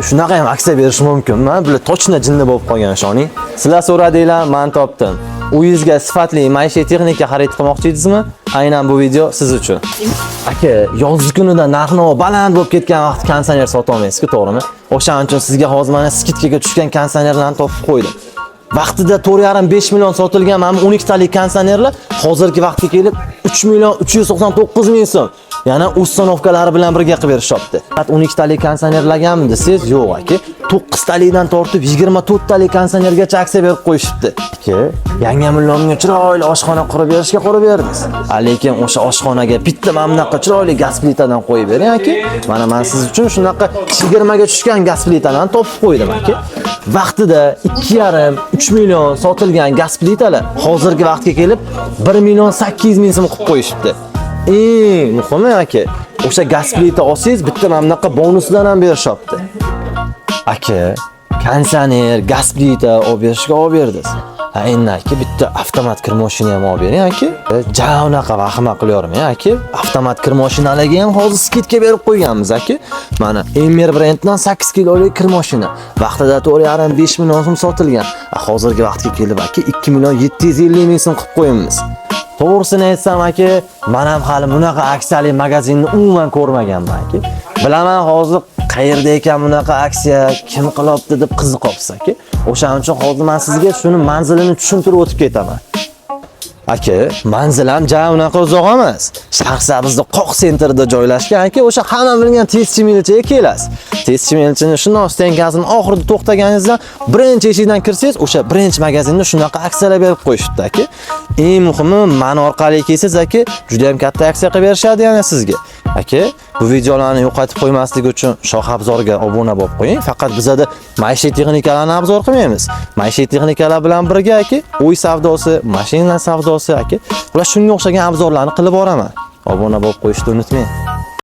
shunaqa ham aksiya berish mumkinmi? Bular tochna jinni bo'lib qolgan shoning. Sizlar so'radinglar, men topdim. Uyingizga sifatli maishiy texnika xarid qilmoqchi edingizmi? Aynan bu video siz uchun. Aka, yozgi kunida narx-navo baland bo'lib ketgan vaqt konditsioner sota olmaysiz-ku, to'g'rimi? O'shaning uchun sizga hozir mana skidkaga tushgan konditsionerlarni topib qo'ydim. Vaqtida 4,5 million sotilgan mana 12 talik konditsionerlar hozirgi vaqtga kelib 3 million 399 ming so'm. Yana uстановkalari bilan birga qilib berishyapti. 12 talik konditsionerlaganmi desangiz, yo'q aka. 9 talikdan tortib 24 talik konditsionergacha aksiya berib qo'yishibdi. Aka, yangi millionga chiroyli oshxona qurib berishga qurib berdingiz. Lekin o'sha oshxonaga bitta mana bunaqa chiroyli gaz plitadan qo'yib bering aka. Mana men siz uchun shunaqa 20 ga tushgan gaz plitalarni topib qo'ydim aka. Vaqtida 2,5-3 million sotilgan gaz plitalar hozirgi vaqtga kelib 1 million 800 ming so'm qilib qo'yishibdi. Muhimi aka, o'sha gaz plita olsangiz bitta mana bunaqa bonuslar ham berishyapti. Aka, konditsioner, gaz plita olib berishga olib berdingiz. Endi aka bitta avtomat kir mashina ham olib bering aka. Unaqa vahima qilavermang aka. Avtomat kir mashinalarga ham hozir skidka berib qo'yganmiz aka. Mana Emir brenddan 8 kilolik kir mashina. Vaqtida 4,5 million so'm sotilgan. Hozirgi vaqtga kelib aka 2 million 750 ming so'm qilib qo'yamiz. To'g'risini aytsam aka, men ham hali bunaqa aksiyali magazinni umuman ko'rmaganman aka. Bilaman hozir qayerda ekan bunaqa aksiya, kim qilyapti deb qiziqyapsiz aka. O'shaning uchun hozir men sizga shuni manzilini tushuntirib o'tib ketaman. Aka, manzil ham unaqa uzoq emas. Shahrisabizda Qoq sentrida joylashgan aka, o'sha hamma bilgan testchi milchaga kelasiz. Testchi milchini shunday stenkasini oxirida to'xtaganingizda birinchi eshikdan kirsangiz, o'sha birinchi magazinda shunaqa aksiyalar berib qo'yishibdi aka. Eng muhimi, men orqali kelsangiz aka, juda ham katta aksiya qilib berishadi yana sizga. Aka, bu videolarni yo'qotib qo'ymaslik uchun Shoh Abzorga obuna bo'lib qo'ying. Faqat bizda maishiy texnikalarni obzor qilmaymiz. Maishiy texnikalar bilan birga aka, uy savdosi, mashinalar savdosi aka, ular shunga o'xshagan obzorlarni qilib boraman. Obuna bo'lib qo'yishni unutmang.